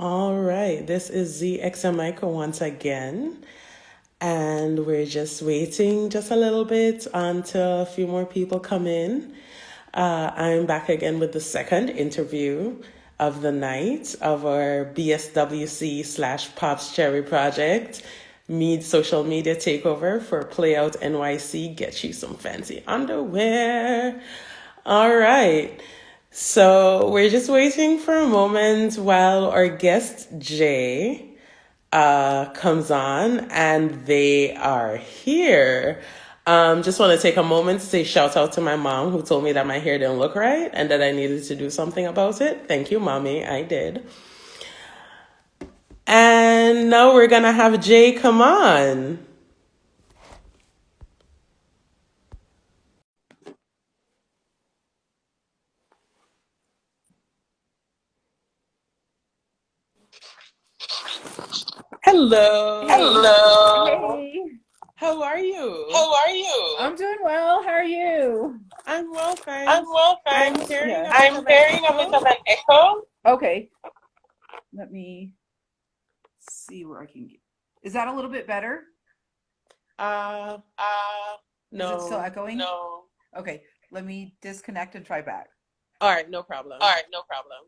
All right, this is Zee Xaymaca once again, and we're just waiting just a little bit until a few more people come in. I'm back again with the second interview of the night of our BSWC slash Pops Cherry project, social media takeover for Playout NYC. Get you some fancy underwear. All right. So we're just waiting for a moment while our guest Jay comes on, and they are here. Just want to take a moment to say shout out to my mom who told me that my hair didn't look right and that I needed to do something about it. Thank you, mommy. I did. And now we're gonna have Jay come on. Hello. Hello. Hey. How are you? How are you? I'm doing well. How are you? I'm well, I'm thanks. well, I'm thanks. hearing Yeah. a bit I'm of an hearing a bit echo. of an echo. Okay. Let me see where I can get. Is that a little bit better? Is it still No. echoing? No. Okay. Let me disconnect and try back. All right, no problem. All right, no problem.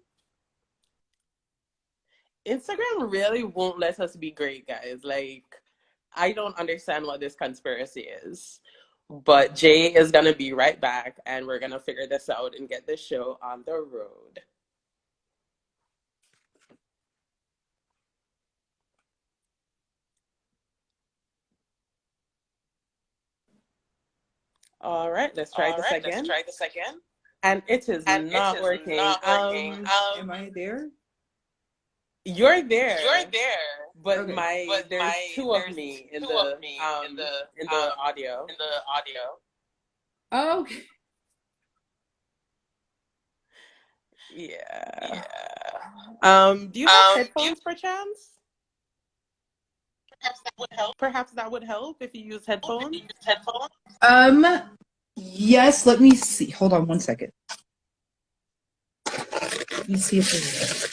Instagram really won't let us be great, guys. Like, I don't understand what this conspiracy is. But Jay is going to be right back, and we're going to figure this out and get this show on the road. All right, let's try All this right, let's again. try this again. And it is And it not is working. not working. Am I there? You're there. You're there. But Okay. there's two of me in the in the audio. in the audio. Okay. Yeah. Yeah. Do you have Do you headphones perchance? perhaps that would help? Perhaps that would help if you use If headphones. you use headphones? Yes, let me see. Hold on one second. Let me see if there's.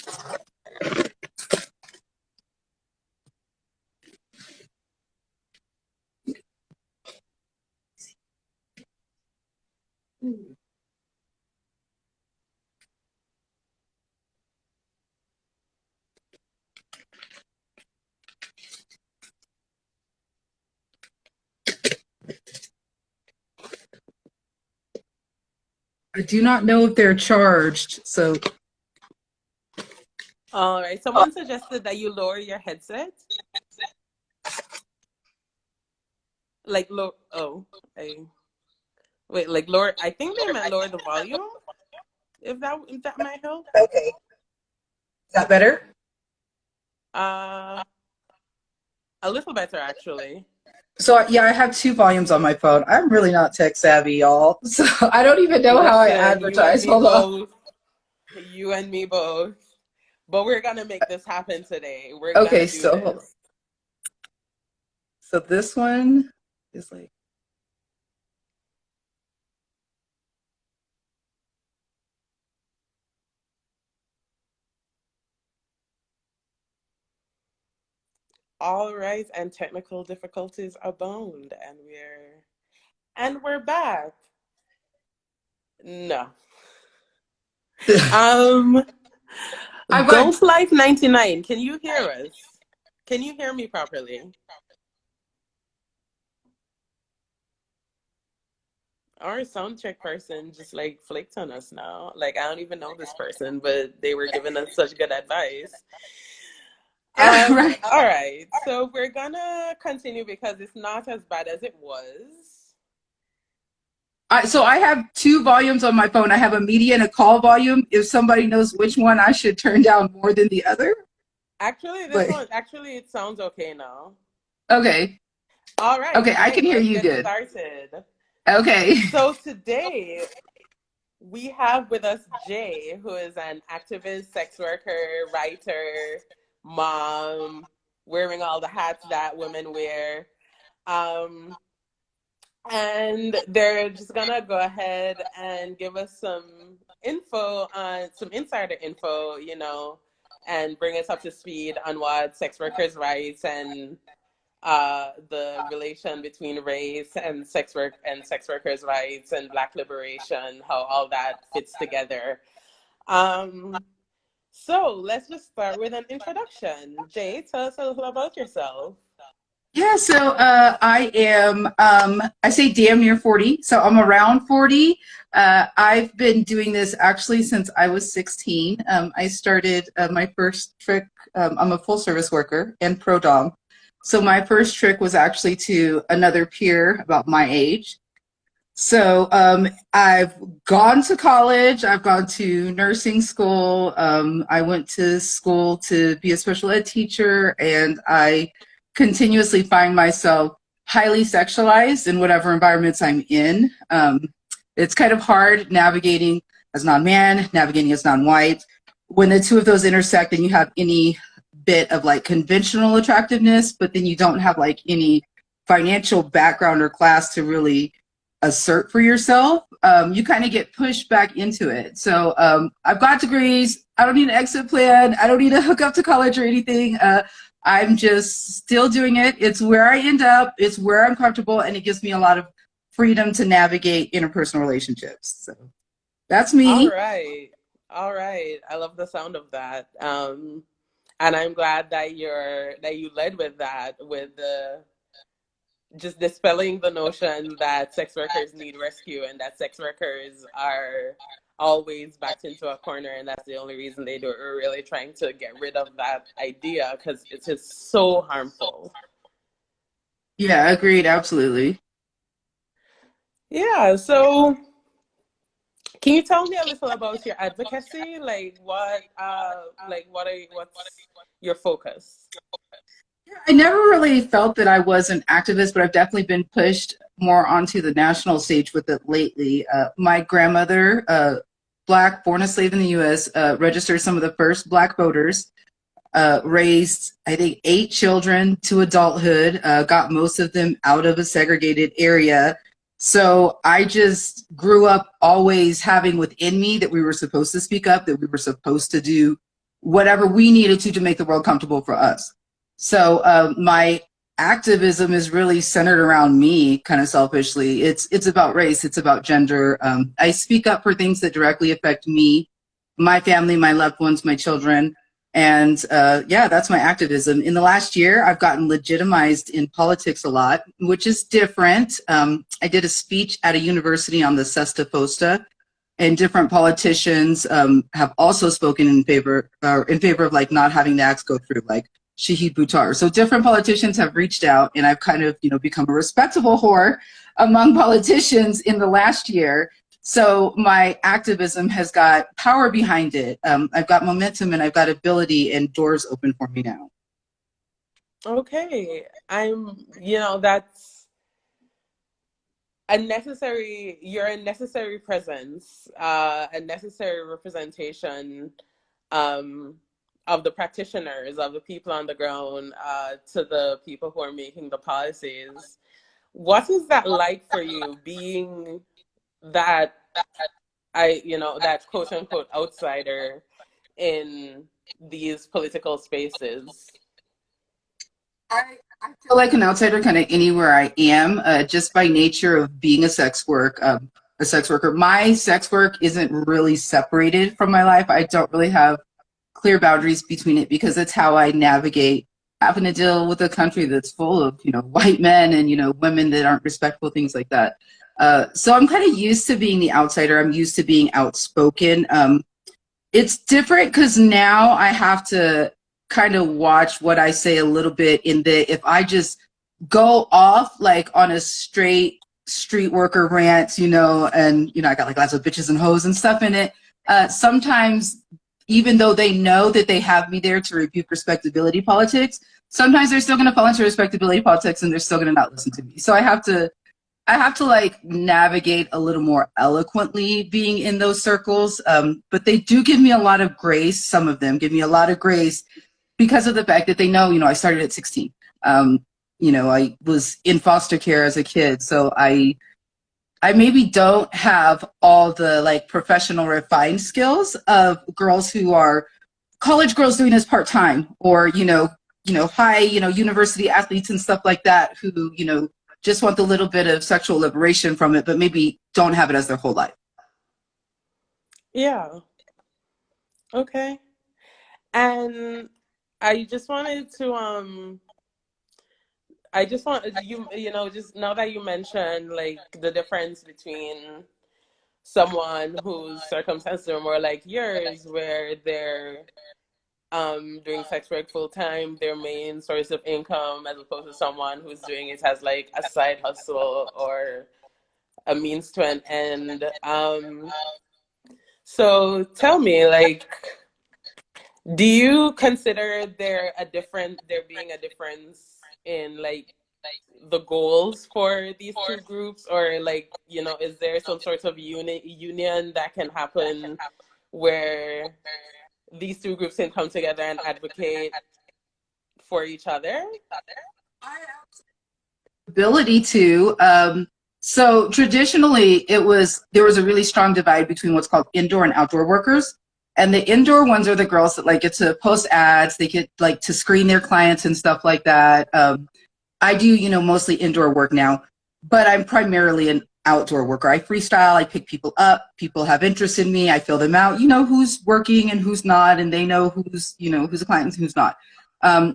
I do not know if they're charged, so. All right. Someone suggested that you lower your headset. Like low. Oh, wait. Like lower. I think they meant lower the volume. If that might help. Okay. Is that better? A little better actually. So yeah, I have two volumes on my phone. I'm really not tech savvy, y'all. So I don't even know how I Listen, you and advertise. me Hold on. both. You and me both. But we're gonna make this happen today. We're Okay, gonna do so hold on. this. So this one is like. All right, and technical difficulties abound, and we're back. No. I've got. Golf Life 99. Can you hear us? Can you hear me properly? Our sound check person just like flicked on us now. Like I don't even know this person, but they were giving us such good advice. Right. All right. So we're gonna continue because it's not as bad as it was. So I have two volumes on my phone. I have a media and a call volume. If somebody knows which one I should turn down more than the other. Actually, But it sounds okay now. okay. All right, Okay, I Jay, can hear let's you get good. started. Okay. So today we have with us Jay, who is an activist, sex worker, writer, mom, wearing all the hats that women wear. And they're just gonna go ahead and give us some info on some insider info, and bring us up to speed on what sex workers' rights and the relation between race and sex workers' rights and Black liberation, how all that fits together. Um, so let's just start with an introduction. Jay, tell us a little about yourself. Yeah, so I am, I say damn near 40, so I'm around 40. I've been doing this actually since I was 16. I started my first trick, I'm a full service worker and pro dom. So my first trick was actually to another peer about my age. So I've gone to college, I've gone to nursing school, I went to school to be a special ed teacher, and I continuously find myself highly sexualized in whatever environments I'm in. It's kind of hard navigating as non-man, navigating as non-white. When the two of those intersect and you have any bit of like conventional attractiveness, but then you don't have like any financial background or class to really assert for yourself, you kind of get pushed back into it. So I've got degrees. I don't need an exit plan. I don't need to hook up to college or anything. I'm just still doing it. It's where I end up. It's where I'm comfortable, and it gives me a lot of freedom to navigate interpersonal relationships. So that's All me. right. All right. I love the sound of that. And I'm glad that you led with that, with the just dispelling the notion that sex workers need rescue and that sex workers are always backed into a corner and that's the only reason they do it. We're really trying to get rid of that idea because it's just so harmful. Yeah, agreed. Absolutely. Yeah, so can you tell me a little about your advocacy? What's your focus? I never really felt that I was an activist, but I've definitely been pushed more onto the national stage with it lately. My grandmother, Black, born a slave in the U.S., registered some of the first Black voters, raised, I think, 8 children to adulthood, got most of them out of a segregated area. So I just grew up always having within me that we were supposed to speak up, that we were supposed to do whatever we needed to make the world comfortable for us. So my activism is really centered around me, kind of selfishly. It's about race, it's about gender. I speak up for things that directly affect me, my family, my loved ones, my children. And yeah, that's my activism. In the last year, I've gotten legitimized in politics a lot, which is different. I did a speech at a university on the Sesta Fosta, and different politicians have also spoken in favor of like not having the acts go through, like Shahid Buttar. So different politicians have reached out, and I've kind of, become a respectable whore among politicians in the last year. So my activism has got power behind it. I've got momentum and I've got ability, and doors open for me now. Okay. That's you're a necessary presence, a necessary representation um, of the practitioners, of the people on the ground, to the people who are making the policies. What is that like for you, being that that quote unquote outsider in these political spaces? I feel like an outsider kind of anywhere I am, just by nature of being a sex worker. My sex work isn't really separated from my life. I don't really have clear boundaries between it because it's how I navigate having to deal with a country that's full of, white men and, women that aren't respectful, things like that. So I'm kind of used to being the outsider. I'm used to being outspoken. It's different because now I have to kind of watch what I say a little bit, in that if I just go off like on a straight street worker rant, and, I got like lots of bitches and hoes and stuff in it. Sometimes, even though they know that they have me there to rebuke respectability politics, sometimes they're still going to fall into respectability politics and they're still going to not listen to me. So I have to like navigate a little more eloquently being in those circles. But they do give me a lot of grace. Some of them give me a lot of grace because of the fact that they know, I started at 16. I was in foster care as a kid. So I maybe don't have all the like professional refined skills of girls who are college girls doing this part-time, or high university athletes and stuff like that, who just want the little bit of sexual liberation from it, but maybe don't have it as their whole life. Yeah. Okay. And I just wanted to I just want just now that you mentioned like the difference between someone whose circumstances are more like yours, where they're doing sex work full time, their main source of income, as opposed to someone who's doing it as like a side hustle or a means to an end. So tell me, like, do you consider there being a difference in like the goals for these two groups, or like, is there some sort of union that can happen where these two groups can come together and advocate for each other? Ability to. So traditionally, there was a really strong divide between what's called indoor and outdoor workers. And the indoor ones are the girls that like get to post ads, they get like to screen their clients and stuff like that. I do, mostly indoor work now, but I'm primarily an outdoor worker. I freestyle, I pick people up, people have interest in me, I fill them out, who's working and who's not, and they know who's a client and who's not.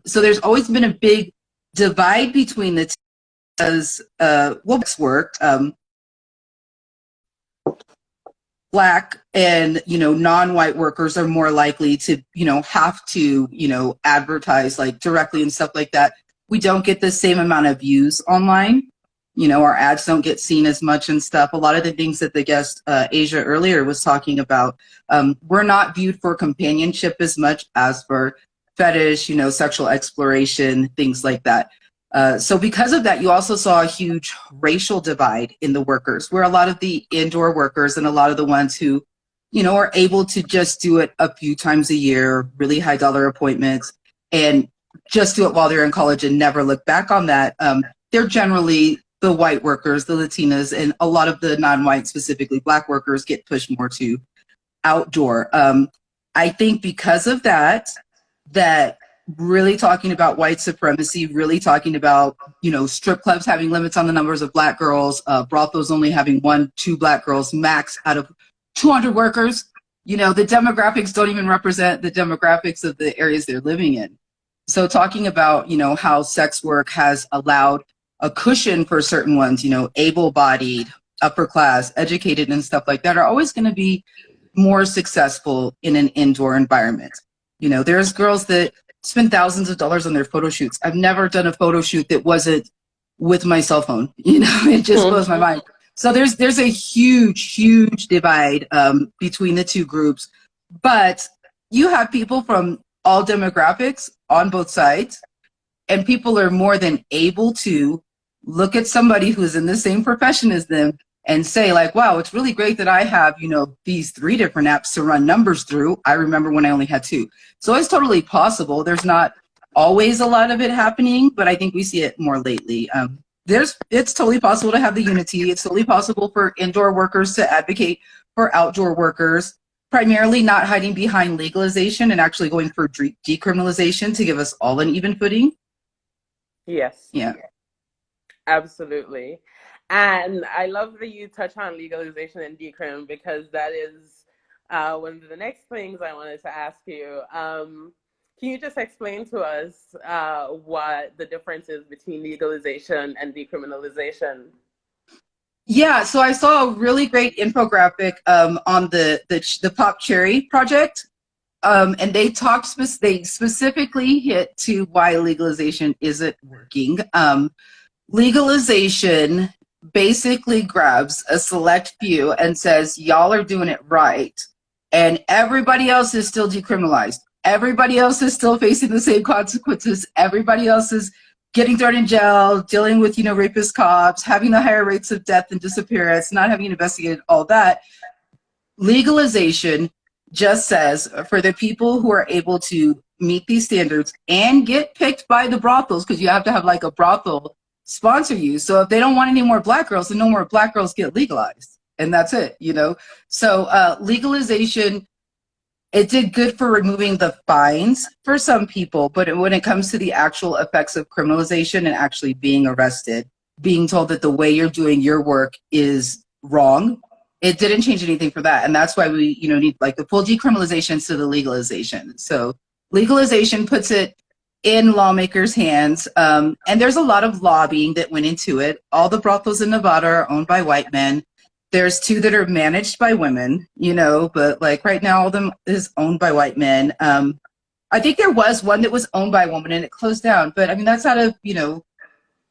So there's always been a big divide between the two, as work. Black and non-white workers are more likely to have to advertise like directly and stuff like that. We don't get the same amount of views online. Our ads don't get seen as much and stuff. A lot of the things that the guest Asia earlier was talking about, we're not viewed for companionship as much as for fetish, sexual exploration, things like that. So because of that, you also saw a huge racial divide in the workers, where a lot of the indoor workers and a lot of the ones who, are able to just do it a few times a year, really high dollar appointments, and just do it while they're in college and never look back on that. They're generally the white workers, the Latinas, and a lot of the non-white, specifically Black workers, get pushed more to outdoor. I think because of that really talking about white supremacy, really talking about, strip clubs having limits on the numbers of Black girls, brothels only having 1-2 Black girls max out of 200 workers. The demographics don't even represent the demographics of the areas they're living in. So talking about, how sex work has allowed a cushion for certain ones, able-bodied, upper class, educated, and stuff like that, are always going to be more successful in an indoor environment. There's girls that spend thousands of dollars on their photo shoots. I've never done a photo shoot that wasn't with my cell phone. It just blows my mind. So there's a huge divide between the two groups. But you have people from all demographics on both sides, and people are more than able to look at somebody who's in the same profession as them and say like, wow, it's really great that I have, these 3 different apps to run numbers through. I remember when I only had 2. So it's totally possible. There's not always a lot of it happening, but I think we see it more lately. It's totally possible to have the unity. It's totally possible for indoor workers to advocate for outdoor workers, primarily not hiding behind legalization and actually going for decriminalization to give us all an even footing. Yes. Yeah. Absolutely. And I love that you touch on legalization and decrim, because that is one of the next things I wanted to ask you. Can you just explain to us what the difference is between legalization and decriminalization? Yeah, so I saw a really great infographic on the Pop Cherry project, and they they specifically hit to why legalization isn't working. Legalization basically grabs a select few and says, y'all are doing it right, and everybody else is still decriminalized. Everybody else is still facing the same consequences. Everybody else is getting thrown in jail, dealing with, rapist cops, having the higher rates of death and disappearance, not having investigated all that. Legalization just says for the people who are able to meet these standards and get picked by the brothels, because you have to have like a brothel sponsor you. So if they don't want any more Black girls, then no more Black girls get legalized. And that's it, So legalization It did good for removing the fines for some people, but when it comes to the actual effects of criminalization and actually being arrested, being told that the way you're doing your work is wrong, it didn't change anything for that. And that's why we, need like the full decriminalization to the legalization. So legalization puts it in lawmakers' hands, and there's a lot of lobbying that went into it. All the brothels in Nevada are owned by white men. There's 2 that are managed by women, but like right now, all of them is owned by white men. I think there was one that was owned by a woman and it closed down. But I mean, that's out of,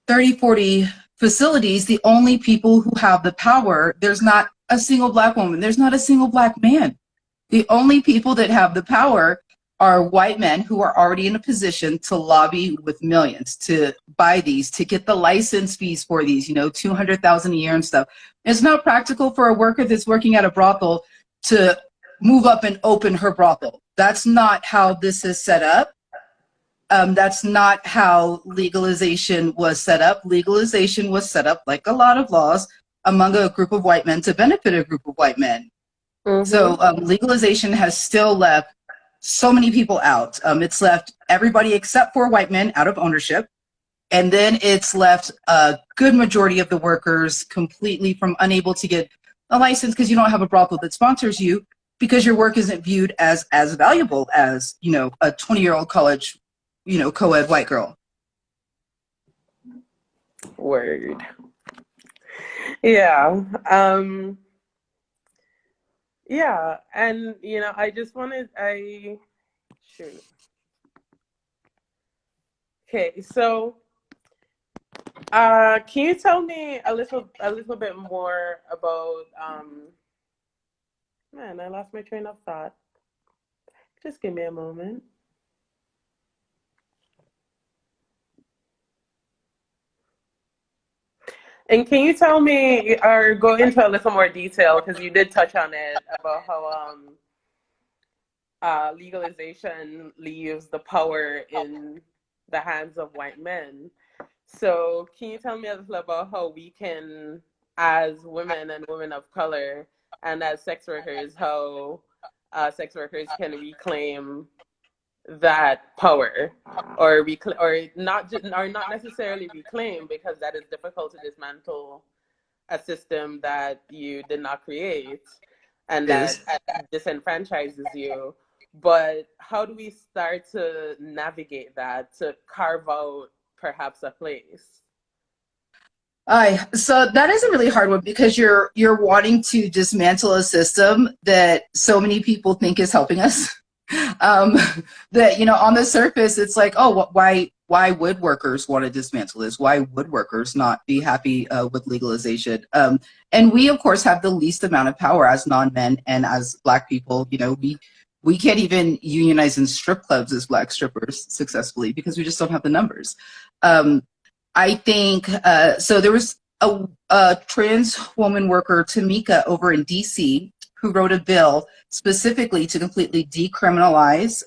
30, 40 facilities. The only people who have the power, there's not a single Black woman. There's not a single Black man. The only people that have the power are white men who are already in a position to lobby with millions to buy these, to get the license fees for these, $200,000 a year and stuff. It's not practical for a worker that's working at a brothel to move up and open her brothel. That's not how this is set up. That's not how legalization was set up. Legalization was set up, like a lot of laws, among a group of white men to benefit a group of white men. Mm-hmm. So legalization has still left so many people out. It's left everybody except for white men out of ownership. And then it's left a good majority of the workers completely from unable to get a license because you don't have a brothel that sponsors you because your work isn't viewed as valuable as, a 20-year-old college, co-ed white girl. Word. Yeah. Yeah, and I just wanted shoot. Okay, so can you tell me a little bit more about man, I lost my train of thought. Just give me a moment. And can you tell me, or go into a little more detail, because you did touch on it, about how legalization leaves the power in the hands of white men. So can you tell me a little about how we can, as women and women of color, and as sex workers, how sex workers can reclaim that power, or not necessarily reclaim, because that is difficult to dismantle a system that you did not create and that disenfranchises you. But how do we start to navigate that, to carve out perhaps a place? So that is a really hard one because you're wanting to dismantle a system that so many people think is helping us. That on the surface it's like, oh, why would workers want to dismantle this? Why would workers not be happy with legalization? And we of course have the least amount of power as non-men and as Black people. We can't even unionize in strip clubs as Black strippers successfully because we just don't have the numbers. I think so. There was a trans woman worker, Tamika, over in DC, who wrote a bill specifically to completely decriminalize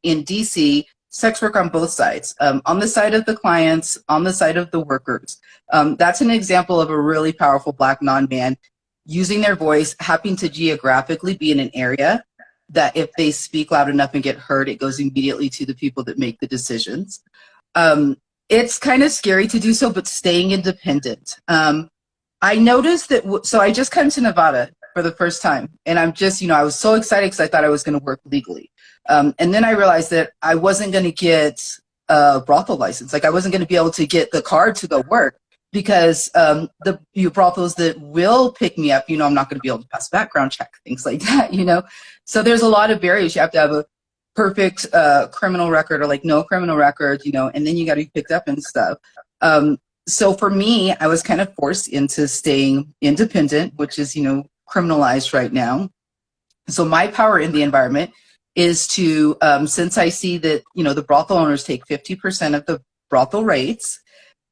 in DC sex work on both sides, on the side of the clients, on the side of the workers. That's an example of a really powerful Black non-man using their voice, having to geographically be in an area that if they speak loud enough and get heard, it goes immediately to the people that make the decisions. It's kind of scary to do so, but staying independent. I noticed that, so I just came to Nevada for the first time, and I'm just, I was so excited because I thought I was going to work legally. And then I realized that I wasn't going to get a brothel license. Like I wasn't going to be able to get the card to go work because the brothels that will pick me up, I'm not going to be able to pass a background check, things like that, So there's a lot of barriers. You have to have a perfect criminal record or like no criminal record, and then you got to be picked up and stuff. So for me, I was kind of forced into staying independent, which is, criminalized right now. So my power in the environment is to, since I see that, the brothel owners take 50% of the brothel rates,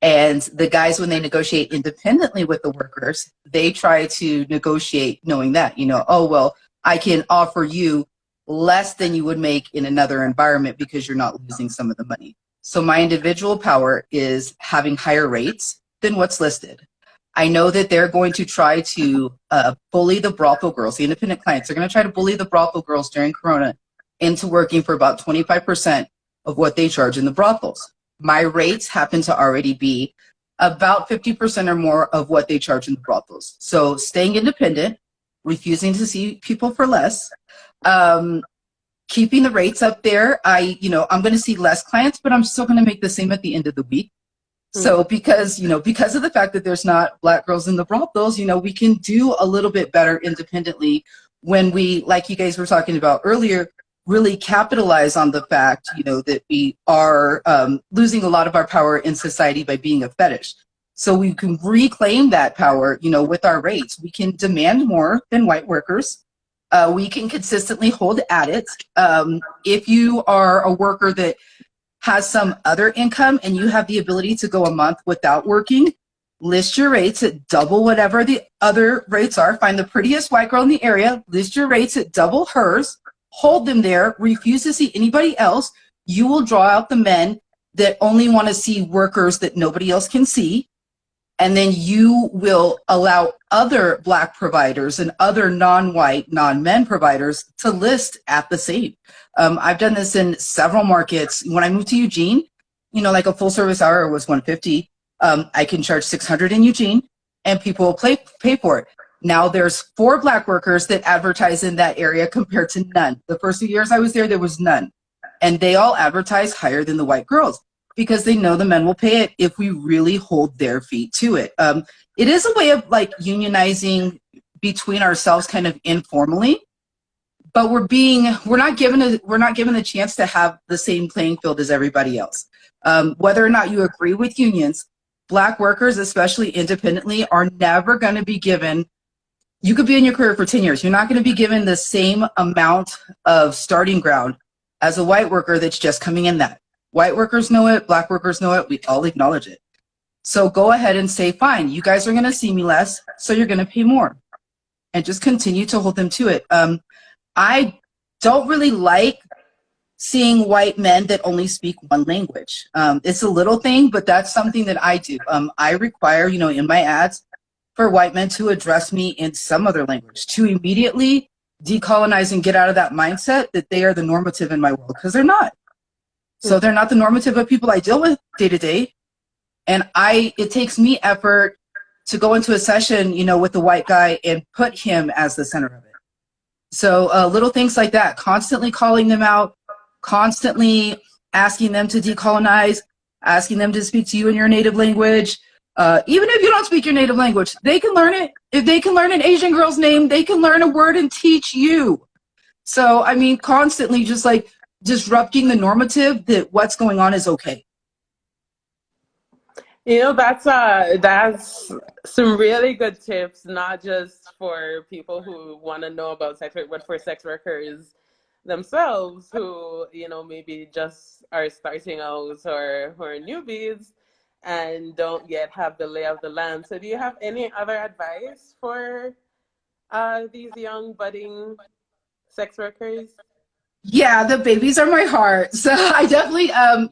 and the guys, when they negotiate independently with the workers, they try to negotiate knowing that, oh, well, I can offer you less than you would make in another environment because you're not losing some of the money. So my individual power is having higher rates than what's listed. I know that they're going to try to bully the brothel girls, the independent clients. They're going to try to bully the brothel girls during Corona into working for about 25% of what they charge in the brothels. My rates happen to already be about 50% or more of what they charge in the brothels. So staying independent, refusing to see people for less, keeping the rates up there. I'm going to see less clients, but I'm still going to make the same at the end of the week. So because of the fact that there's not Black girls in the brothels, we can do a little bit better independently when we, like you guys were talking about earlier, really capitalize on the fact, that we are losing a lot of our power in society by being a fetish. So we can reclaim that power, with our rates. We can demand more than white workers. We can consistently hold at it. If you are a worker that has some other income and you have the ability to go a month without working, list your rates at double whatever the other rates are. Find the prettiest white girl in the area, list your rates at double hers, hold them there, refuse to see anybody else. You will draw out the men that only want to see workers that nobody else can see. And then you will allow other Black providers and other non-white, non-men providers to list at the same. I've done this in several markets. When I moved to Eugene, like a full service hour was $150. I can charge $600 in Eugene, and people will pay for it. Now there's 4 Black workers that advertise in that area compared to none. The first few years I was there was none. And they all advertise higher than the white girls because they know the men will pay it if we really hold their feet to it. It is a way of like unionizing between ourselves kind of informally, but we're not given the chance to have the same playing field as everybody else. Whether or not you agree with unions, Black workers, especially independently, are never going to be given. You could be in your career for 10 years. You're not going to be given the same amount of starting ground as a white worker that's just coming in that. White workers know it. Black workers know it. We all acknowledge it. So go ahead and say, fine, you guys are going to see me less, so you're going to pay more. And just continue to hold them to it. I don't really like seeing white men that only speak one language. It's a little thing, but that's something that I do. I require, in my ads for white men to address me in some other language, to immediately decolonize and get out of that mindset that they are the normative in my world, because they're not. So they're not the normative of people I deal with day to day. And it takes me effort to go into a session, with the white guy and put him as the center of it. So little things like that, constantly calling them out, constantly asking them to decolonize, asking them to speak to you in your native language. Even if you don't speak your native language, they can learn it. If they can learn an Asian girl's name, they can learn a word and teach you. So, constantly just like disrupting the normative that what's going on is okay. That's some really good tips, not just for people who want to know about sex work, but for sex workers themselves who, maybe just are starting out or who are newbies and don't yet have the lay of the land. So do you have any other advice for these young budding sex workers? Yeah, the babies are my heart. So I definitely, I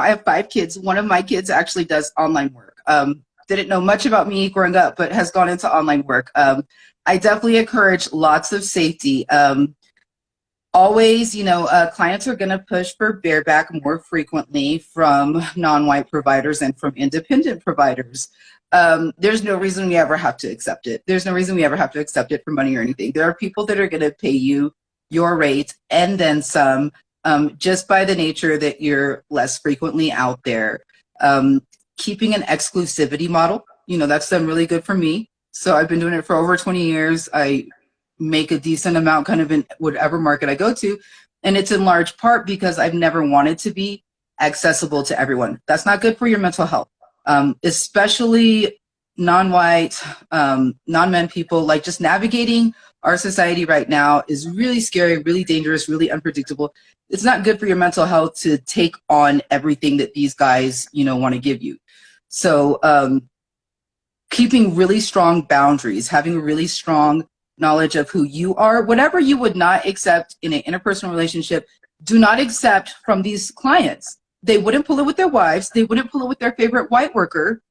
have 5 kids. One of my kids actually does online work. Didn't know much about me growing up, but has gone into online work. I definitely encourage lots of safety. Always, clients are going to push for bareback more frequently from non-white providers and from independent providers. There's no reason we ever have to accept it. There's no reason we ever have to accept it for money or anything. There are people that are going to pay you your rate and then some, just by the nature that you're less frequently out there. Keeping an exclusivity model, that's done really good for me. So I've been doing it for over 20 years. I make a decent amount kind of in whatever market I go to. And it's in large part because I've never wanted to be accessible to everyone. That's not good for your mental health, especially non-white, non-men people. Like, just navigating our society right now is really scary, really dangerous, really unpredictable. It's not good for your mental health to take on everything that these guys, want to give you. So keeping really strong boundaries, having a really strong knowledge of who you are, whatever you would not accept in an interpersonal relationship, do not accept from these clients. They wouldn't pull it with their wives. They wouldn't pull it with their favorite white worker.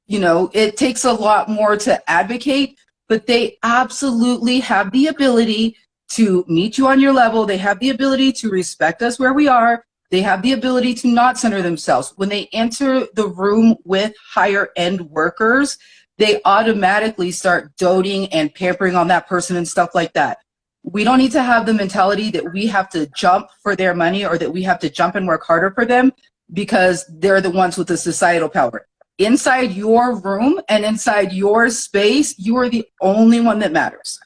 It takes a lot more to advocate, but they absolutely have the ability to meet you on your level. They have the ability to respect us where we are. They have the ability to not center themselves. When they enter the room with higher end workers, they automatically start doting and pampering on that person and stuff like that. We don't need to have the mentality that we have to jump for their money or that we have to jump and work harder for them because they're the ones with the societal power. Inside your room and inside your space, you are the only one that matters.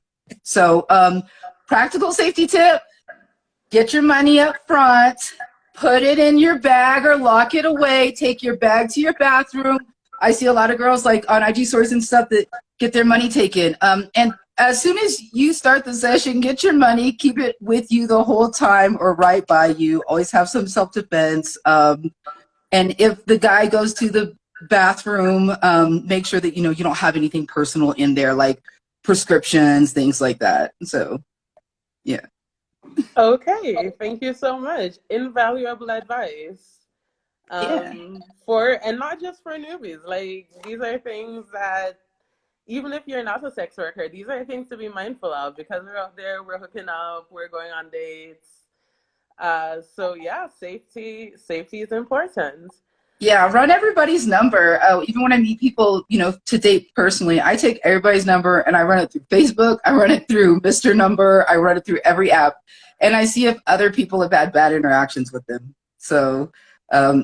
So, practical safety tip, get your money up front, put it in your bag or lock it away, take your bag to your bathroom. I see a lot of girls like on IG stories and stuff that get their money taken. And as soon as you start the session, get your money, keep it with you the whole time or right by you. Always have some self-defense. And if the guy goes to the bathroom, make sure that, you don't have anything personal in there, like prescriptions, things like that. So, yeah. Okay, thank you so much. Invaluable advice. And not just for newbies. Like, these are things that even if you're not a sex worker, these are things to be mindful of because we're out there, we're hooking up, we're going on dates. So yeah, safety is important. Yeah, run everybody's number. Even when I meet people, to date personally, I take everybody's number and I run it through Facebook. I run it through Mr. Number. I run it through every app. And I see if other people have had bad interactions with them. So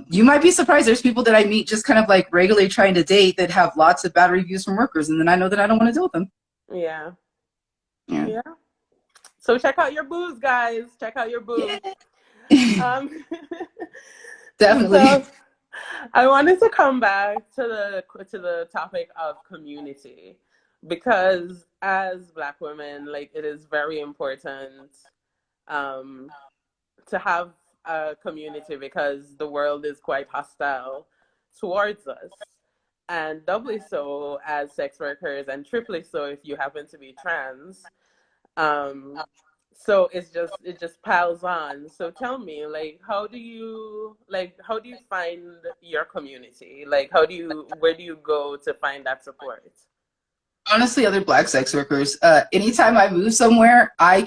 you might be surprised. There's people that I meet just kind of like regularly trying to date that have lots of bad reviews from workers. And then I know that I don't want to deal with them. Yeah. So check out your booze, guys. Check out your booze. Yeah. Definitely. So, I wanted to come back to the topic of community because as Black women, like it is very important to have a community because the world is quite hostile towards us, and doubly so as sex workers, and triply so if you happen to be trans. So it just piles on. So tell me, like, how do you find your community? Like, where do you go to find that support? Honestly, other Black sex workers. Anytime I move somewhere, I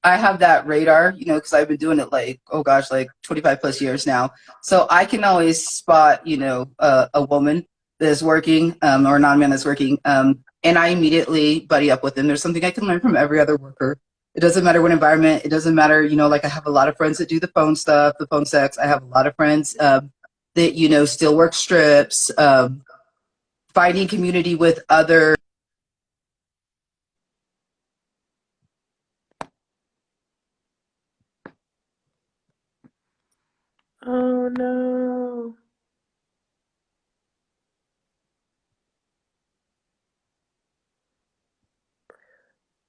have that radar, because I've been doing it like 25 plus years now. So I can always spot, a woman that is working or a non-man that's working, and I immediately buddy up with them. There's something I can learn from every other worker. It doesn't matter what environment. It doesn't matter, like I have a lot of friends that do the phone stuff, the phone sex. I have a lot of friends that, still work strips, finding community with other. Oh no.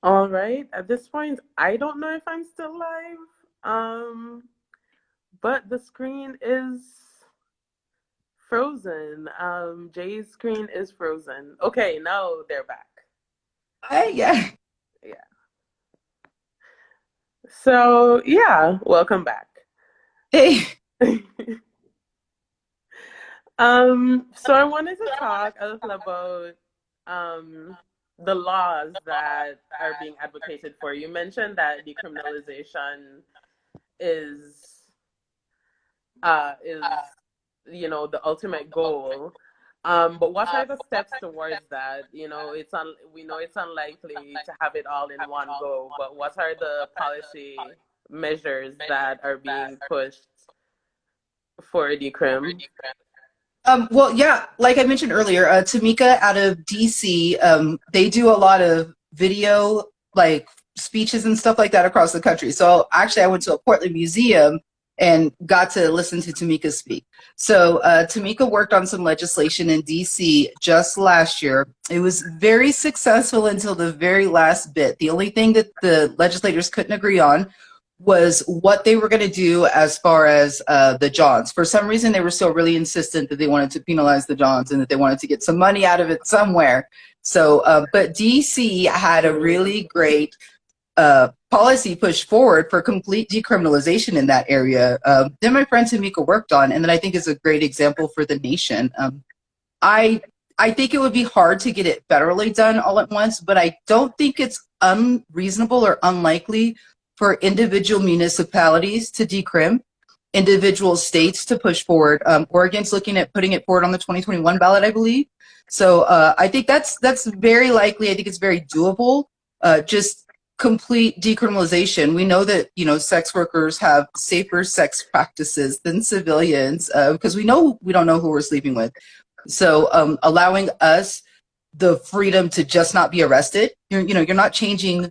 All right. At this point, I don't know if I'm still live. But the screen is frozen. Jay's screen is frozen. Okay, now they're back. Yeah. So yeah, welcome back. Hey. So I wanted to talk a little about the laws that are being advocated for. You mentioned that decriminalization is the ultimate goal. But what are the steps towards that? We know it's unlikely to have it all in one go, but what are the policy measures that are being pushed for decrim? Well, yeah, like I mentioned earlier, Tamika out of DC, they do a lot of video, like speeches and stuff like that across the country. So actually, I went to a Portland museum and got to listen to Tamika speak. So Tamika worked on some legislation in DC just last year. It was very successful until the very last bit. The only thing that the legislators couldn't agree on was what they were going to do as far as the Johns. For some reason, they were still really insistent that they wanted to penalize the Johns and that they wanted to get some money out of it somewhere. So, but DC had a really great policy push forward for complete decriminalization in that area. Then my friend Tamika worked on, and then I think is a great example for the nation. I think it would be hard to get it federally done all at once, but I don't think it's unreasonable or unlikely for individual municipalities to decrim, individual states to push forward. Oregon's looking at putting it forward on the 2021 ballot, I believe. So I think that's very likely. I think it's very doable. Just complete decriminalization. We know that sex workers have safer sex practices than civilians because we don't know who we're sleeping with. So allowing us the freedom to just not be arrested. You're not changing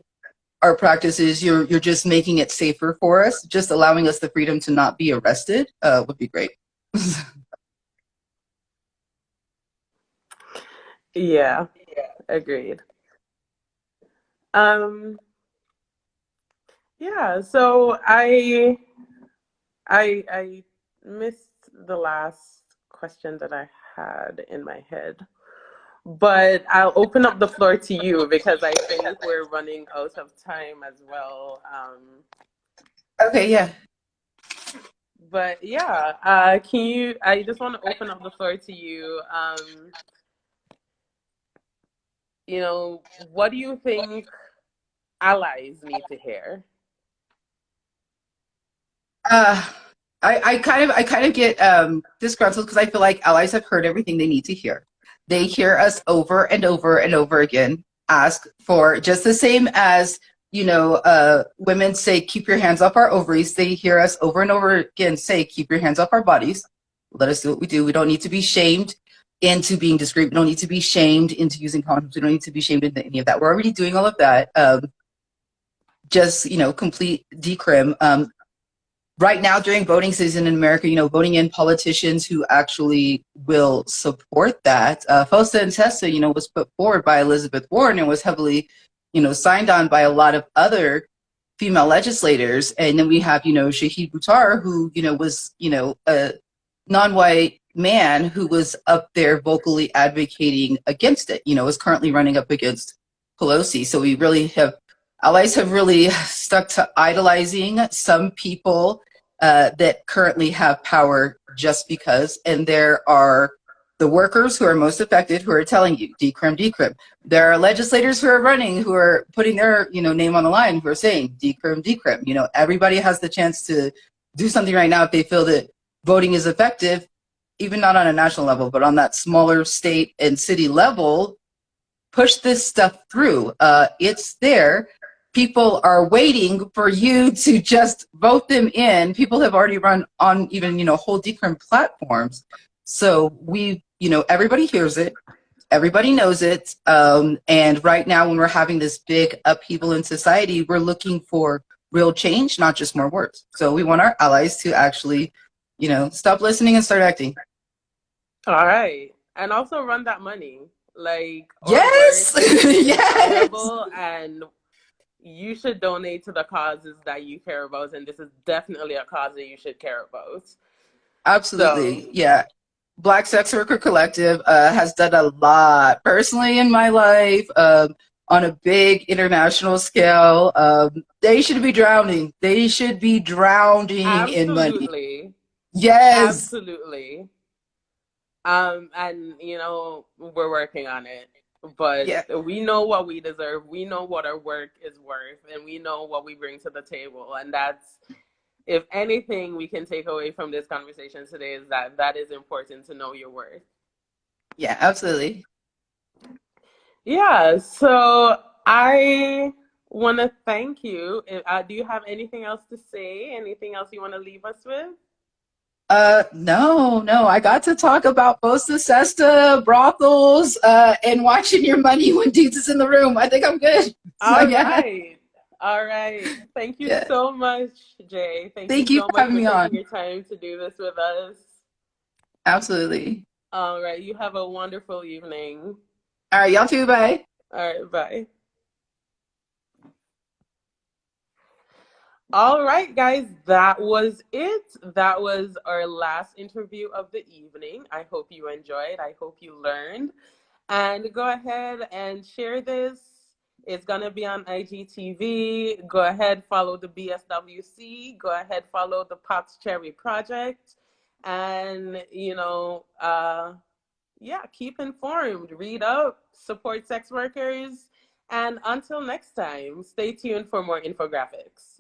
our practices. You're just making it safer for us. Just allowing us the freedom to not be arrested would be great. Yeah, agreed. Um, yeah, so I missed the last question that I had in my head. But I'll open up the floor to you because I think we're running out of time as well. Okay, yeah. But yeah, can you? I just want to open up the floor to you. What do you think allies need to hear? Uh, I kind of get disgruntled because I feel like allies have heard everything they need to hear. They hear us over and over and over again ask for just the same as women say keep your hands off our ovaries. They hear us over and over again say keep your hands off our bodies. Let us do what we do. We don't need to be shamed into being discreet. We don't need to be shamed into using condoms. We don't need to be shamed into any of that. We're already doing all of that. Just complete decrim. Right now during voting season in America, voting in politicians who actually will support that. FOSTA and TESTA, was put forward by Elizabeth Warren and was heavily, signed on by a lot of other female legislators. And then we have, Shahid Buttar, who, was, a non-white man who was up there vocally advocating against it, is currently running up against Pelosi. So we really have, allies have really stuck to idolizing some people that currently have power just because. And there are the workers who are most affected who are telling you decrim, decrim. There are legislators who are running who are putting their name on the line who are saying decrim, decrim. Everybody has the chance to do something right now if they feel that voting is effective, even not on a national level, but on that smaller state and city level. Push this stuff through. It's there. People are waiting for you to just vote them in. People have already run on even, whole decrim platforms. So everybody hears it. Everybody knows it. And right now, when we're having this big upheaval in society, we're looking for real change, not just more words. So we want our allies to actually, stop listening and start acting. All right, and also run that money. Like our work Yes. is Yes. honorable, and you should donate to the causes that you care about, and this is definitely a cause that you should care about. So, Absolutely. Yeah. Black Sex Worker Collective has done a lot personally in my life on a big international scale. They should be drowning. They should be drowning in money. absolutely, Yes. absolutely. And we're working on it, but Yeah. we know what we deserve. We know what our work is worth, and we know what we bring to the table. And that's, if anything, we can take away from this conversation today is that is important to know your worth. Yeah, absolutely. Yeah. So I want to thank you. Do you have anything else to say? Anything else you want to leave us with? No. I got to talk about Bosta Sesta, brothels, and watching your money when Deeds is in the room. I think I'm good. So All yeah. right. All right. Thank you Yeah. so much, Jay. Thank you Thank you so for much having for me taking on. your time to do this with us. Absolutely. All right. You have a wonderful evening. All right, y'all too. Bye. All right. Bye. All right, guys, that was it. That was our last interview of the evening. I hope you enjoyed. I hope you learned. And go ahead and share this. It's going to be on IGTV. Go ahead, follow the BSWC. Go ahead, follow the Pops Cherry Project. And, yeah, keep informed. Read up, support sex workers, And until next time, stay tuned for more infographics.